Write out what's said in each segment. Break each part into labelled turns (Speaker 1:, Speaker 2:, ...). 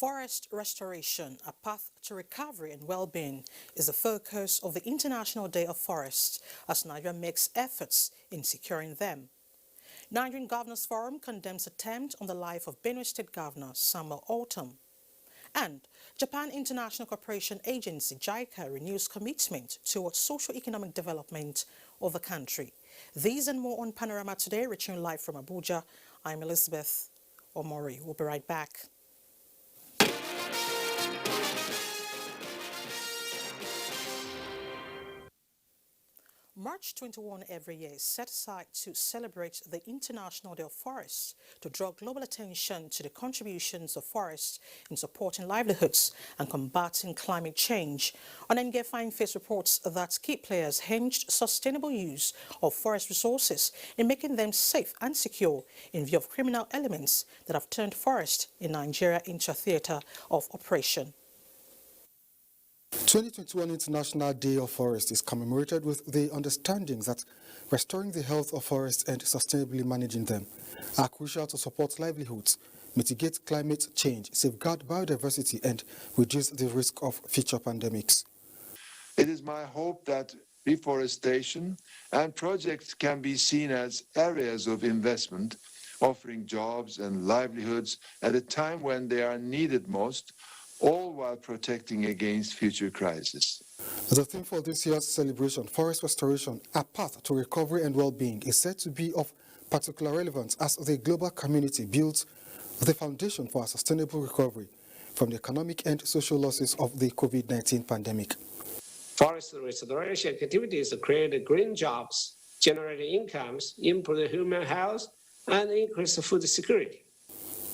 Speaker 1: Forest restoration, a path to recovery and well-being, is the focus of the International Day of Forests as Nigeria makes efforts in securing them. Nigerian Governors Forum condemns attempt on the life of Benin State Governor Samuel Autumn. And Japan International Cooperation Agency JICA renews commitment towards socio-economic development of the country. These and more on Panorama today, reaching live from Abuja. I'm Elizabeth Omori. We'll be right back. March 21 every year is set aside to celebrate the International Day of Forests to draw global attention to the contributions of forests in supporting livelihoods and combating climate change. On NTA Fine Face reports that key players hinged sustainable use of forest resources in making them safe and secure in view of criminal elements that have turned forest in Nigeria into a theatre of operation.
Speaker 2: 2021 International Day of Forest is commemorated with the understanding that restoring the health of forests and sustainably managing them are crucial to support livelihoods, mitigate climate change, safeguard biodiversity, and reduce the risk of future pandemics.
Speaker 3: It is my hope that reforestation and projects can be seen as areas of investment, offering jobs and livelihoods at a time when they are needed most, all while protecting against future crises.
Speaker 2: The theme for this year's celebration, Forest Restoration, a path to recovery and well-being, is said to be of particular relevance as the global community builds the foundation for a sustainable recovery from the economic and social losses of the COVID-19 pandemic.
Speaker 4: Forest restoration activities create green jobs, generate incomes, improve human health, and increase food security.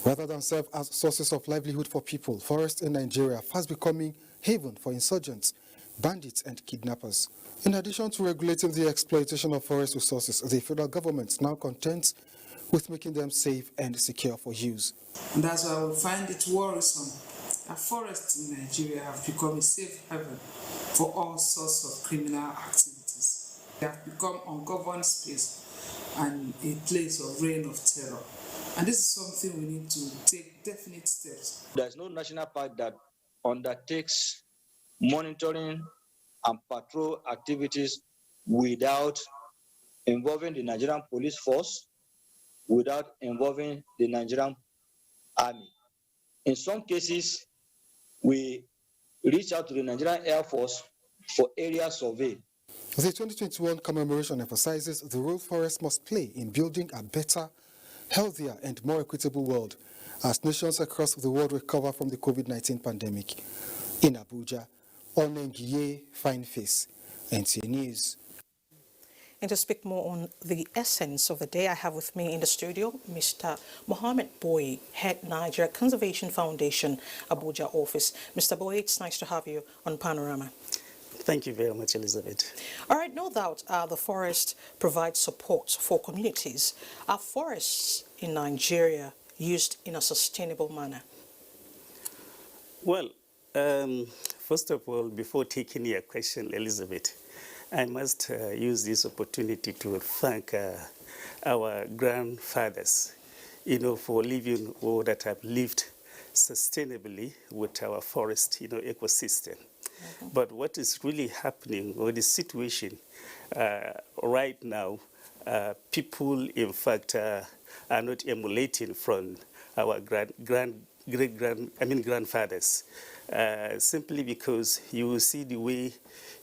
Speaker 2: Rather than serve as sources of livelihood for people, forests in Nigeria are fast becoming haven for insurgents, bandits, and kidnappers. In addition to regulating the exploitation of forest resources, the federal government now contends with making them safe and secure for use.
Speaker 5: And that's why we find it worrisome that forests in Nigeria have become a safe haven for all sorts of criminal activities. They have become ungoverned space and a place of reign of terror. And this is something we need to take definite steps.
Speaker 6: There's no national park that undertakes monitoring and patrol activities without involving the Nigerian police force, without involving the Nigerian army. In some cases, we reach out to the Nigerian Air Force for area survey.
Speaker 2: The 2021 commemoration emphasizes the role forests must play in building a better, healthier and more equitable world as nations across the world recover from the COVID-19 pandemic. In Abuja, on NTA Fine Face, NTA News.
Speaker 1: And to speak more on the essence of the day, I have with me in the studio Mr. Mohammed Boye, Head Niger Conservation Foundation, Abuja office. Mr. Boye, it's nice to have you on Panorama.
Speaker 7: Thank you very much, Elizabeth.
Speaker 1: All right, no doubt the forest provides support for communities. Are forests in Nigeria used in a sustainable manner?
Speaker 7: Well, first of all, before taking your question, Elizabeth, I must use this opportunity to thank our grandfathers, for living or that have lived sustainably with our forest, ecosystem. But what is really happening, or the situation right now, people, in fact, are not emulating from our grandfathers, simply because you will see the way,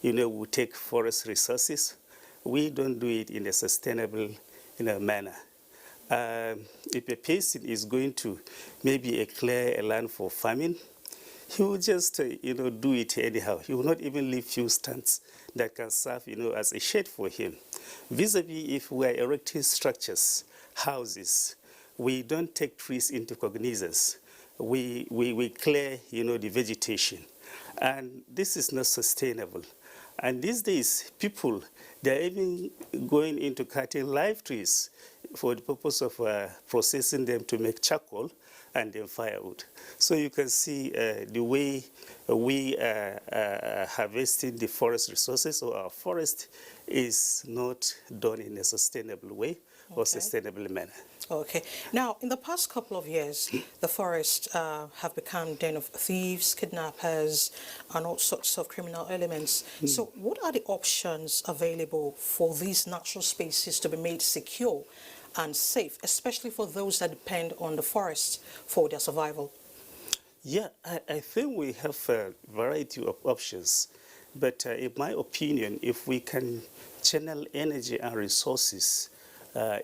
Speaker 7: we take forest resources. We don't do it in a sustainable, manner. If a person is going to maybe clear a land for farming, he will just, do it anyhow. He will not even leave few stands that can serve, as a shade for him. Vis-a-vis, if we are erecting structures, houses, we don't take trees into cognizance. We clear, the vegetation. And this is not sustainable. And these days, people, they're even going into cutting live trees for the purpose of processing them to make charcoal and then firewood. So you can see the way we are harvesting the forest resources, or our forest is not done in a sustainable way or sustainable manner.
Speaker 1: Okay. Now, in the past couple of years, the forests have become den of thieves, kidnappers, and all sorts of criminal elements. So what are the options available for these natural spaces to be made secure and safe, especially for those that depend on the forest for their survival?
Speaker 7: Yeah, I think we have a variety of options. But in my opinion, if we can channel energy and resources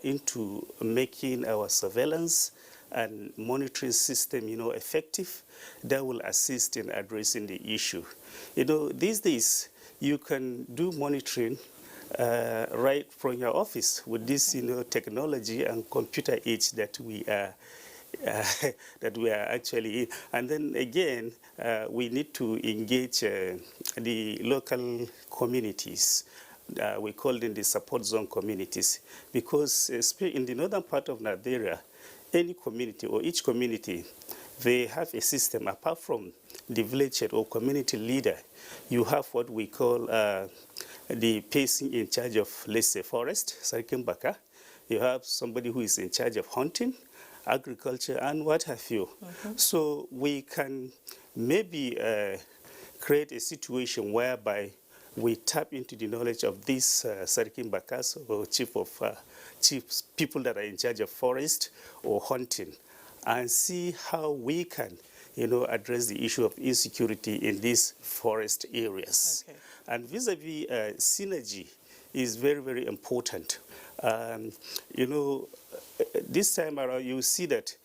Speaker 7: into making our surveillance and monitoring system, effective, that will assist in addressing the issue. These days, you can do monitoring right from your office with this, technology and computer age that we are actually in. And then again, we need to engage the local communities. We call them the support zone communities, because in the northern part of Nigeria, any community or each community, they have a system. Apart from the village head or community leader, you have what we call the person in charge of, let's say, forest, Sarkin Baka. You have somebody who is in charge of hunting, agriculture, and what have you. So we can maybe create a situation whereby we tap into the knowledge of these Sarkin Bakas or chief people that are in charge of forest or hunting, and see how we can, address the issue of insecurity in these forest areas.
Speaker 1: Okay.
Speaker 7: And vis-a-vis synergy is very, very important. This time around, you see that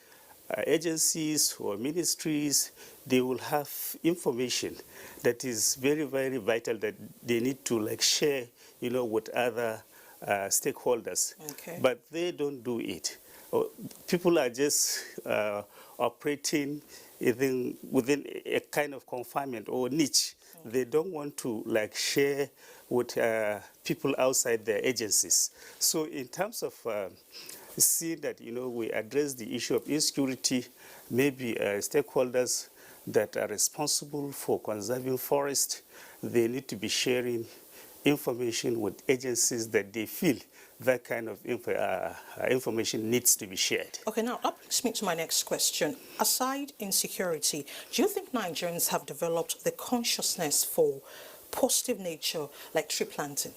Speaker 7: agencies or ministries, they will have information that is very, very vital that they need to share, with other stakeholders.
Speaker 1: Okay.
Speaker 7: But they don't do it. People are just operating within a kind of confinement or niche. They don't want to share with people outside their agencies. So in terms of seeing that we address the issue of insecurity, maybe stakeholders that are responsible for conserving forest, they need to be sharing information with agencies that they feel that kind of information needs to be shared.
Speaker 1: Okay, now that brings me to my next question. Aside insecurity, do you think Nigerians have developed the consciousness for positive nature like tree planting,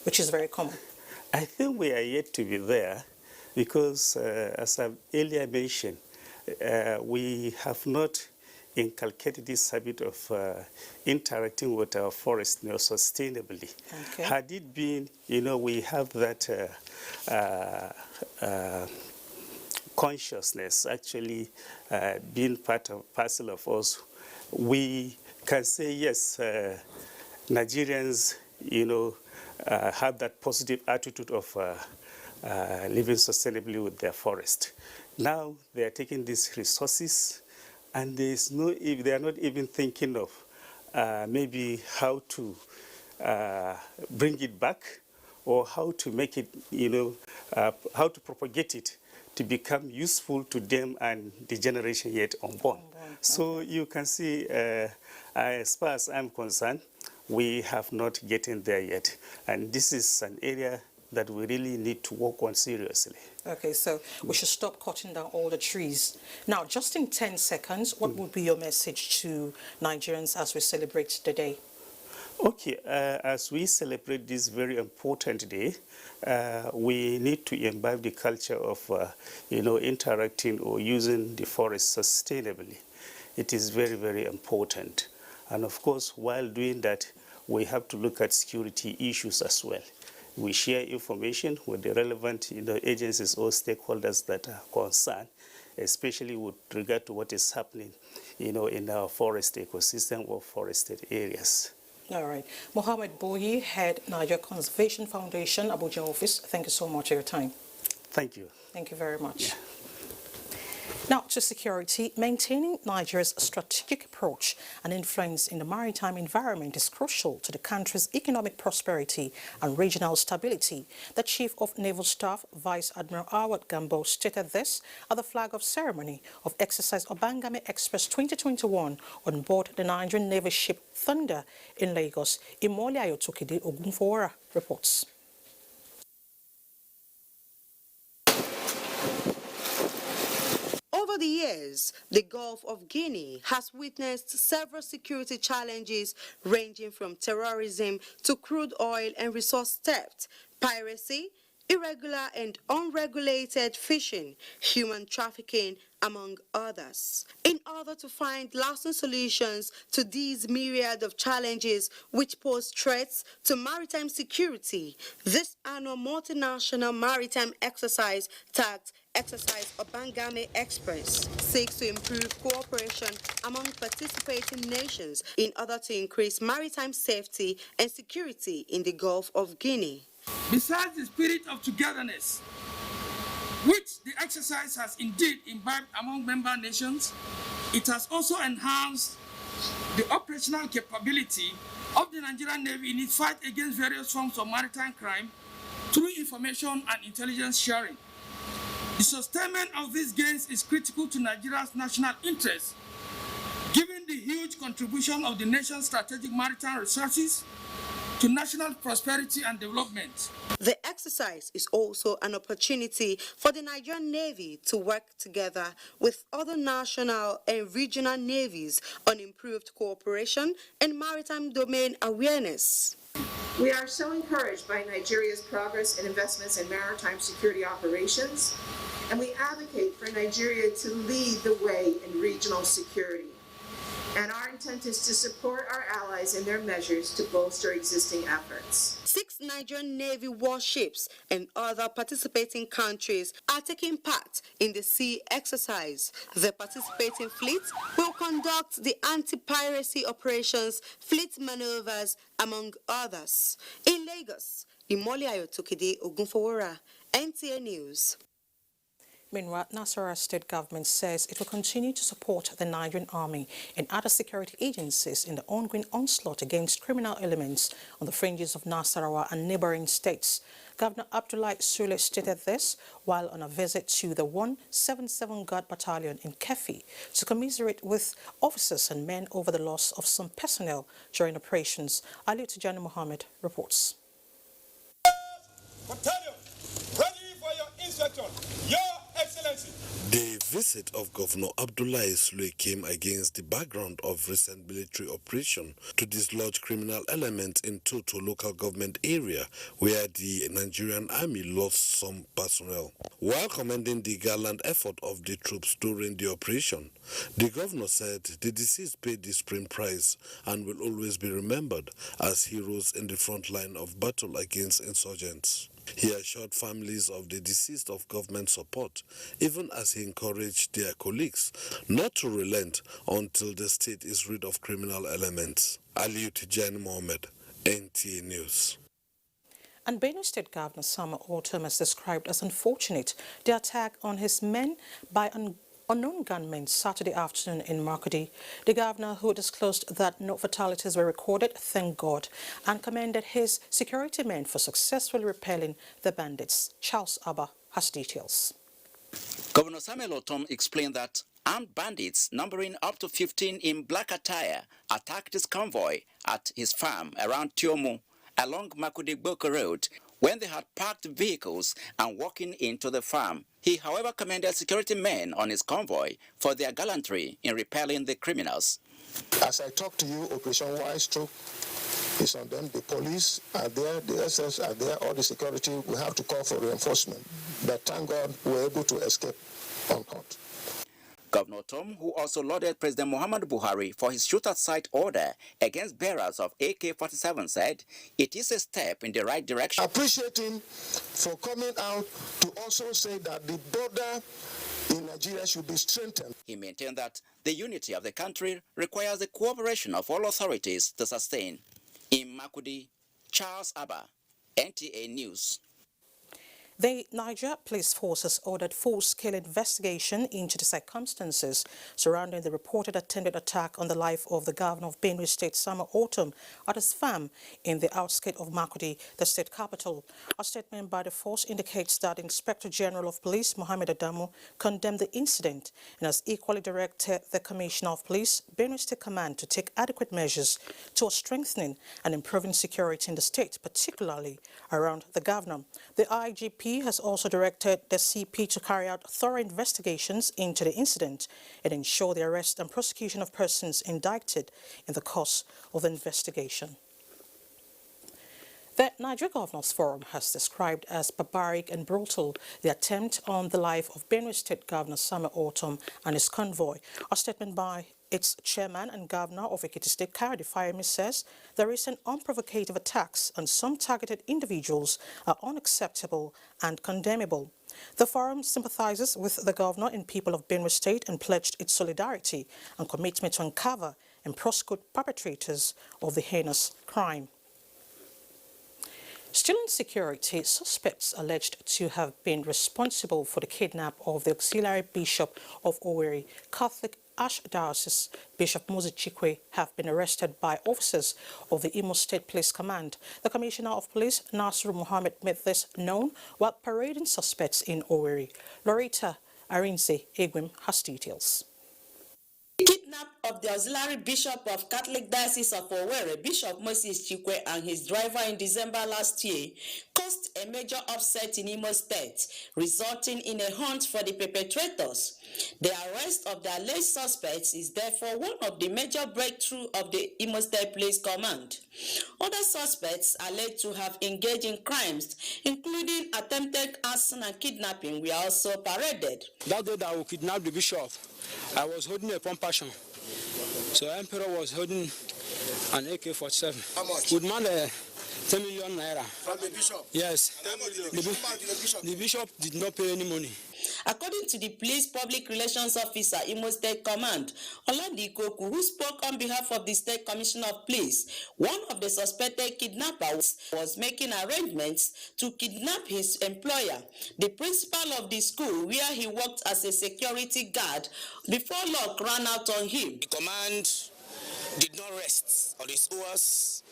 Speaker 1: which is very common?
Speaker 7: I think we are yet to be there because, as I earlier mentioned, we have not inculcated this habit of interacting with our forest sustainably.
Speaker 1: Okay.
Speaker 7: Had it been, we have that consciousness actually being parcel of us, we can say, yes, Nigerians, have that positive attitude of living sustainably with their forest. Now they are taking these resources, and they are not even thinking of maybe how to bring it back or how to make it, how to propagate it to become useful to them and the generation yet unborn. So you can see, as far as I'm concerned, we have not gotten there yet. And this is an area that we really need to work on seriously.
Speaker 1: Okay, so we should stop cutting down all the trees. Now, just in 10 seconds, what would be your message to Nigerians as we celebrate the day?
Speaker 7: Okay, as we celebrate this very important day, we need to imbibe the culture of, interacting or using the forest sustainably. It is very, very important. And of course, while doing that, we have to look at security issues as well. We share information with the relevant agencies or stakeholders that are concerned, especially with regard to what is happening in our forest ecosystem or forested areas.
Speaker 1: All right. Mohammed Boyi, Head, Niger Conservation Foundation, Abuja office. Thank you so much for your time.
Speaker 7: Thank you.
Speaker 1: Thank you very much.
Speaker 7: Yeah.
Speaker 1: Now to security, maintaining Nigeria's strategic approach and influence in the maritime environment is crucial to the country's economic prosperity and regional stability. The Chief of Naval Staff, Vice Admiral Awad Gambo, stated this at the flag-off ceremony of Exercise Obangame Express 2021 on board the Nigerian Navy ship Thunder in Lagos. Imoli Ayotokide Ogunfowora reports.
Speaker 8: Over the years, the Gulf of Guinea has witnessed several security challenges ranging from terrorism to crude oil and resource theft, piracy, irregular and unregulated fishing, human trafficking, among others. In order to find lasting solutions to these myriad of challenges which pose threats to maritime security, this annual multinational maritime exercise tagged Exercise Obangame Express seeks to improve cooperation among participating nations in order to increase maritime safety and security in the Gulf of Guinea.
Speaker 9: Besides the spirit of togetherness, which the exercise has indeed imbibed among member nations, it has also enhanced the operational capability of the Nigerian Navy in its fight against various forms of maritime crime through information and intelligence sharing. The sustainment of these gains is critical to Nigeria's national interest, given the huge contribution of the nation's strategic maritime resources to national prosperity and development.
Speaker 8: The exercise is also an opportunity for the Nigerian Navy to work together with other national and regional navies on improved cooperation and maritime domain awareness.
Speaker 10: We are so encouraged by Nigeria's progress and investments in maritime security operations, and we advocate for Nigeria to lead the way in regional security. And our intent is to support our allies in their measures to bolster existing efforts.
Speaker 8: 6 Nigerian Navy warships and other participating countries are taking part in the sea exercise. The participating fleet will conduct the anti-piracy operations, fleet maneuvers, among others. In Lagos, Imoli Ayotokide Ogunfowora, NTA News.
Speaker 1: Meanwhile, Nasarawa State government says it will continue to support the Nigerian Army and other security agencies in the ongoing onslaught against criminal elements on the fringes of Nasarawa and neighboring states. Governor Abdullahi Sule stated this while on a visit to the 177 Guard Battalion in Kefi to commiserate with officers and men over the loss of some personnel during operations. Ali Tijani Mohammed reports.
Speaker 11: Battalion, ready for your instruction. Your Excellency.
Speaker 12: The visit of Governor Abdullahi Sule came against the background of recent military operation to dislodge criminal elements in Toto local government area where the Nigerian army lost some personnel. While commending the gallant effort of the troops during the operation, the governor said the deceased paid the supreme price and will always be remembered as heroes in the front line of battle against insurgents. He assured families of the deceased of government support, even as he encouraged their colleagues not to relent until the state is rid of criminal elements. Aliu Tijani Mohammed, NTA News.
Speaker 1: And Benin State Governor Samuel Ortom has described as unfortunate the attack on his men by unknown gunmen Saturday afternoon in Makurdi. The governor, who disclosed that no fatalities were recorded, thanked God, and commended his security men for successfully repelling the bandits. Charles Abba has details.
Speaker 13: Governor Samuel Ortom explained that armed bandits numbering up to 15 in black attire attacked his convoy at his farm around Tiomu along Makurdi-Boko Road when they had parked vehicles and walking into the farm. He, however, commended security men on his convoy for their gallantry in repelling the criminals.
Speaker 14: As I talk to you, Operation Wise Stroke is on them. The police are there, the SS are there, all the security. We have to call for reinforcement. But thank God we were able to escape unhurt.
Speaker 13: Governor Tom, who also lauded President Muhammadu Buhari for his shoot-at-sight order against bearers of AK-47, said it is a step in the right direction.
Speaker 14: I appreciate him for coming out to also say that the border in Nigeria should be strengthened.
Speaker 13: He maintained that the unity of the country requires the cooperation of all authorities to sustain. In Makurdi, Charles Abba, NTA News.
Speaker 1: The Niger Police Force has ordered full-scale investigation into the circumstances surrounding the reported attempted attack on the life of the governor of Benin State, Samuel Ortom, at his farm in the outskirts of Makurdi, the state capital. A statement by the force indicates that Inspector General of Police Mohammed Adamu condemned the incident and has equally directed the Commissioner of Police, Benin State Command, to take adequate measures towards strengthening and improving security in the state, particularly around the governor. The IGP has also directed the CP to carry out thorough investigations into the incident and ensure the arrest and prosecution of persons indicted in the course of the investigation. The Niger Governors Forum has described as barbaric and brutal the attempt on the life of Benin State Governor Samuel Ortom and his convoy. A statement by its chairman and governor of Ekiti State, Kayode Fayemi, says the recent unprovocative attacks on some targeted individuals are unacceptable and condemnable. The forum sympathizes with the governor and people of Benin State and pledged its solidarity and commitment to uncover and prosecute perpetrators of the heinous crime. Still in security, suspects alleged to have been responsible for the kidnap of the auxiliary bishop of Owerri Catholic Archdiocese, Bishop Moses Chikwe, have been arrested by officers of the Imo State Police Command. The Commissioner of Police, Nasiru Mohammed, made this known while parading suspects in Owerri. Loretta Arinze Egwim has details.
Speaker 15: Kidnap of the auxiliary bishop of Catholic Diocese of Owerri, Bishop Moses Chikwe, and his driver in December last year caused a major upset in Imo State, resulting in a hunt for the perpetrators. The arrest of the alleged suspects is therefore one of the major breakthroughs of the Imo State Police Command. Other suspects alleged to have engaged in crimes, including attempted arson and kidnapping, were also paraded.
Speaker 16: That day that we kidnapped the bishop, I was holding a pump passion. So Emperor was holding an AK-47.
Speaker 17: How much?
Speaker 16: With man 10 million naira.
Speaker 17: From the bishop?
Speaker 16: Yes. The bishop did not pay any money.
Speaker 15: According to the police public relations officer, Imo State Command, Olandi Koku, who spoke on behalf of the State Commissioner of Police, one of the suspected kidnappers was making arrangements to kidnap his employer, the principal of the school where he worked as a security guard, before luck ran out on him.
Speaker 18: The command did not rest on its oars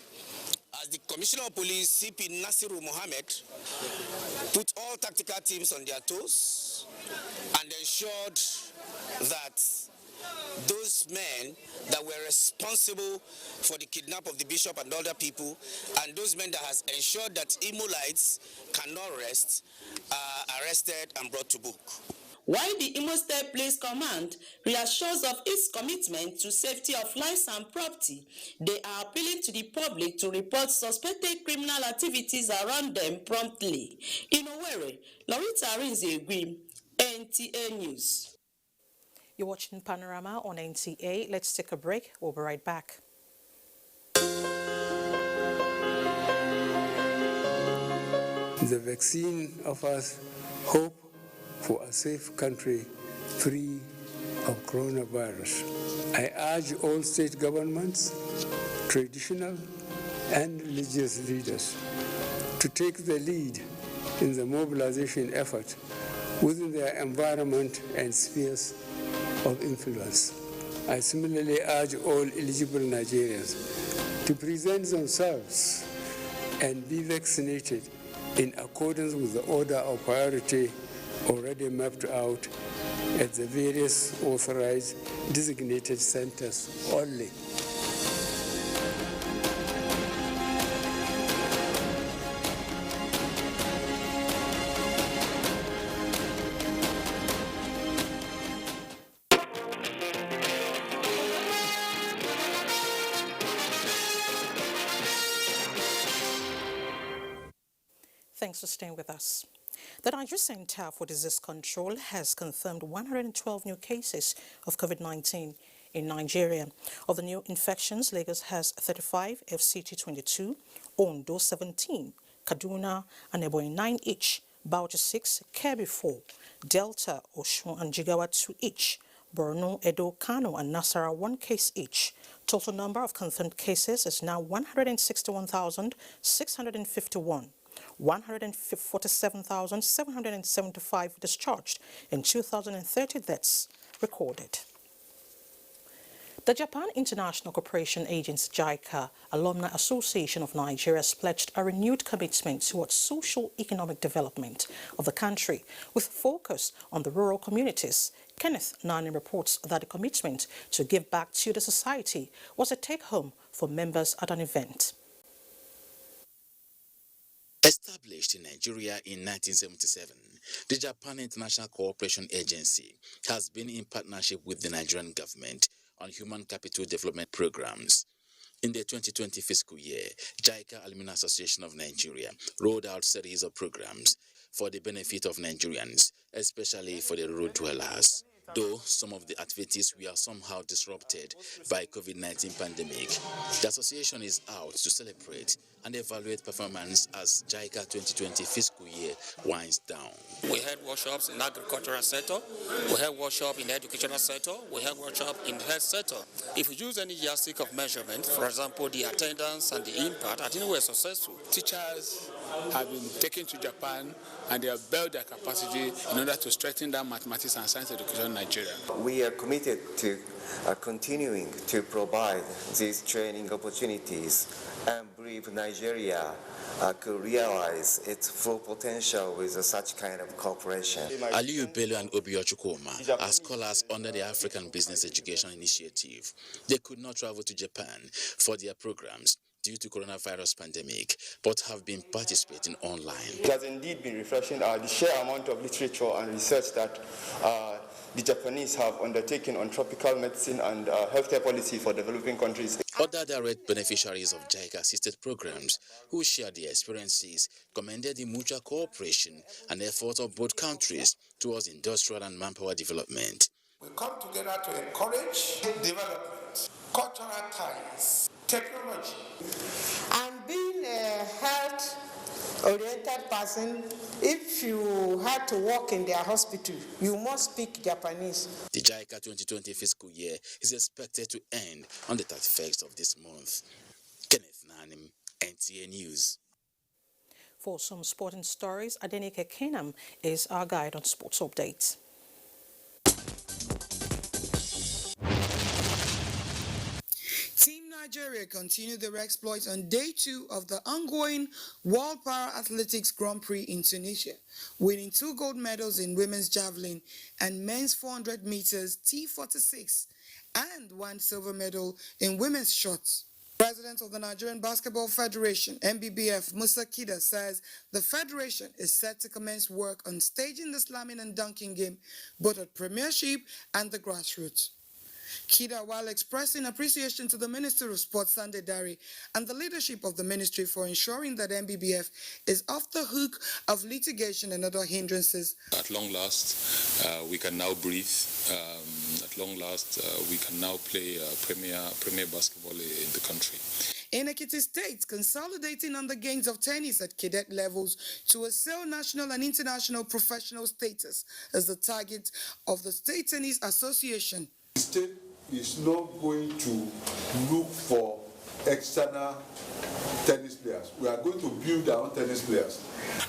Speaker 18: as the Commissioner of Police, CP Nasiru Mohammed, put all tactical teams on their toes and ensured that those men that were responsible for the kidnap of the bishop and other people, and those men that has ensured that Imolites cannot rest, are arrested and brought to book.
Speaker 15: While the Imo State Police Command reassures of its commitment to safety of lives and property, they are appealing to the public to report suspected criminal activities around them promptly. In Owerri, Loretta Arinze Egwim, NTA News.
Speaker 1: You're watching Panorama on NTA. Let's take a break. We'll be right back.
Speaker 19: The vaccine offers hope for a safe country free of coronavirus. I urge all state governments, traditional and religious leaders to take the lead in the mobilization effort within their environment and spheres of influence. I similarly urge all eligible Nigerians to present themselves and be vaccinated in accordance with the order of priority already mapped out at the various authorized designated centers only.
Speaker 1: Thanks for staying with us. The Niger Center for Disease Control has confirmed 112 new cases of COVID-19 in Nigeria. Of the new infections, Lagos has 35, FCT 22, Ondo 17, Kaduna and Ebonyi 9 each, Bauchi 6, Kebbi 4, Delta, Osun and Jigawa 2 each, Borno, Edo, Kano and Nasarawa 1 case each. Total number of confirmed cases is now 161,651. 147,775 discharged, and 2,030 deaths recorded. The Japan International Cooperation Agency JICA Alumni Association of Nigeria has pledged a renewed commitment towards social-economic development of the country with focus on the rural communities. Kenneth Nani reports that the commitment to give back to the society was a take-home for members at an event.
Speaker 17: Established in Nigeria in 1977, the Japan International Cooperation Agency has been in partnership with the Nigerian government on human capital development programs. In the 2020 fiscal year, JICA Alumni Association of Nigeria rolled out series of programs for the benefit of Nigerians, especially for the rural dwellers. Though some of the activities were somehow disrupted by COVID-19 pandemic, the association is out to celebrate and evaluate performance as JICA 2020 fiscal year winds down.
Speaker 20: We had workshops in the agricultural sector, we had workshops in the educational sector, we had workshops in the health sector. If we use any yardstick of measurement, for example, the attendance and the impact, I think we're successful.
Speaker 21: Teachers have been taken to Japan and they have built their capacity in order to strengthen that mathematics and science education in Nigeria.
Speaker 22: We are committed to continuing to provide these training opportunities and believe Nigeria could realize its full potential with such kind of cooperation.
Speaker 17: Aliyu Bello and Obiyo Chukwuma are scholars under the African Business Education Initiative. They could not travel to Japan for their programs due to coronavirus pandemic, but have been participating online.
Speaker 23: It has indeed been refreshing the sheer amount of literature and research that the Japanese have undertaken on tropical medicine and healthcare policy for developing countries.
Speaker 17: Other direct beneficiaries of JICA-assisted programs who shared their experiences commended the mutual cooperation and efforts of both countries towards industrial and manpower development.
Speaker 24: We come together to encourage development, cultural ties, technology.
Speaker 25: And being a health-oriented person, if you had to work in their hospital, you must speak Japanese.
Speaker 17: The JICA 2020 fiscal year is expected to end on the 31st of this month. Kenneth Nanim, NTA News.
Speaker 1: For some sporting stories, Adenike Kenam is our guide on sports updates.
Speaker 26: Team Nigeria continued their exploits on day 2 of the ongoing World Para Athletics Grand Prix in Tunisia, winning 2 gold medals in women's javelin and men's 400 meters T46 and 1 silver medal in women's shots. President of the Nigerian Basketball Federation, NBBF, Musa Kida, says the federation is set to commence work on staging the slamming and dunking game both at Premiership and the grassroots. Kida, while expressing appreciation to the Minister of Sports, Sunday Dari, and the leadership of the ministry for ensuring that NBBF is off the hook of litigation and other hindrances.
Speaker 27: At long last, we can now breathe. At long last, we can now play premier basketball in the country.
Speaker 26: In Ekiti State, consolidating on the gains of tennis at cadet levels to assail national and international professional status is the target of the State Tennis Association.
Speaker 28: The state is not going to look for external tennis players. We are going to build our own tennis players.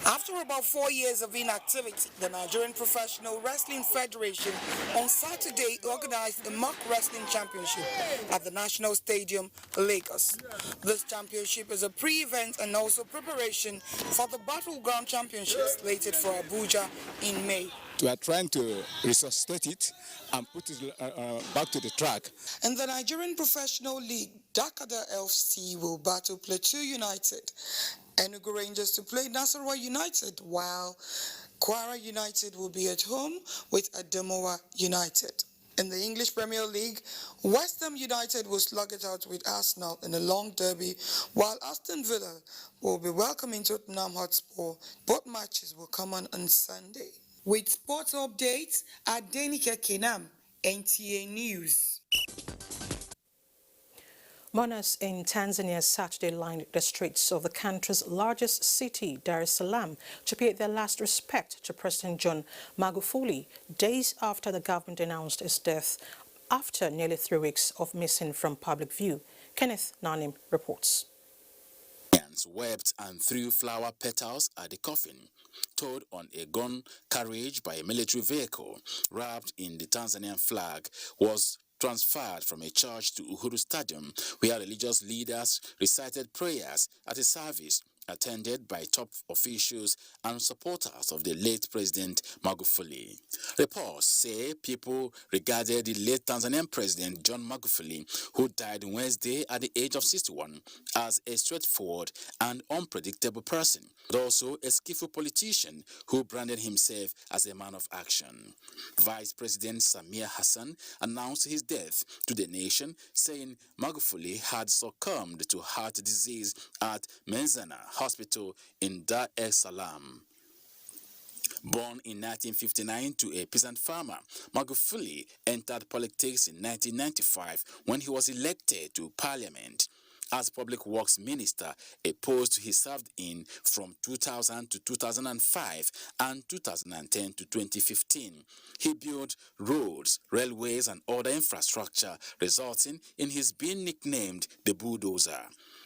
Speaker 26: After about 4 years of inactivity, the Nigerian Professional Wrestling Federation on Saturday organized a mock wrestling championship at the National Stadium, Lagos. This championship is a pre-event and also preparation for the Battleground Championship slated for Abuja in May.
Speaker 21: We are trying to resuscitate it and put it back to the track.
Speaker 26: In the Nigerian Professional League, Dakada FC will battle Plateau United, Enugu Rangers to play Nasarawa United, while Kwara United will be at home with Adamawa United. In the English Premier League, West Ham United will slug it out with Arsenal in a long derby, while Aston Villa will be welcoming Tottenham Hotspur. Both matches will come on Sunday. With sports updates, Adenike Kenam, NTA News.
Speaker 1: Mourners in Tanzania Saturday lined the streets of the country's largest city, Dar es Salaam, to pay their last respect to President John Magufuli, days after the government announced his death after nearly 3 weeks of missing from public view. Kenneth Nanim reports.
Speaker 17: Tanzanians wept and threw flower petals at the coffin, towed on a gun carriage by a military vehicle wrapped in the Tanzanian flag, was transferred from a church to Uhuru Stadium, where religious leaders recited prayers at a service attended by top officials and supporters of the late President Magufuli. Reports say people regarded the late Tanzanian President John Magufuli, who died Wednesday at the age of 61, as a straightforward and unpredictable person, but also a skillful politician who branded himself as a man of action. Vice President Samia Hassan announced his death to the nation, saying Magufuli had succumbed to heart disease at Menzana Hospital in Dar es Salaam. Born in 1959 to a peasant farmer, Magufuli entered politics in 1995 when he was elected to parliament. As Public Works Minister, a post he served in from 2000 to 2005 and 2010 to 2015. He built roads, railways, and other infrastructure, resulting in his being nicknamed the bulldozer.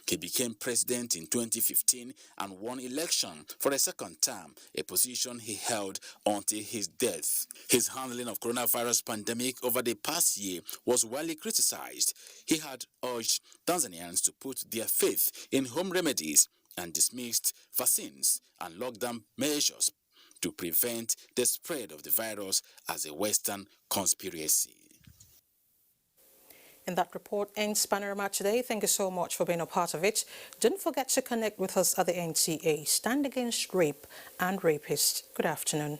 Speaker 17: He became president in 2015 and won election for a second term, a position he held until his death. His handling of coronavirus pandemic over the past year was widely criticized. He had urged Tanzanians to put their faith in home remedies and dismissed vaccines and lockdown measures to prevent the spread of the virus as a Western conspiracy.
Speaker 1: And that report ends Panorama today. Thank you so much for being a part of it. Don't forget to connect with us at the NTA. Stand against rape and rapists. Good afternoon.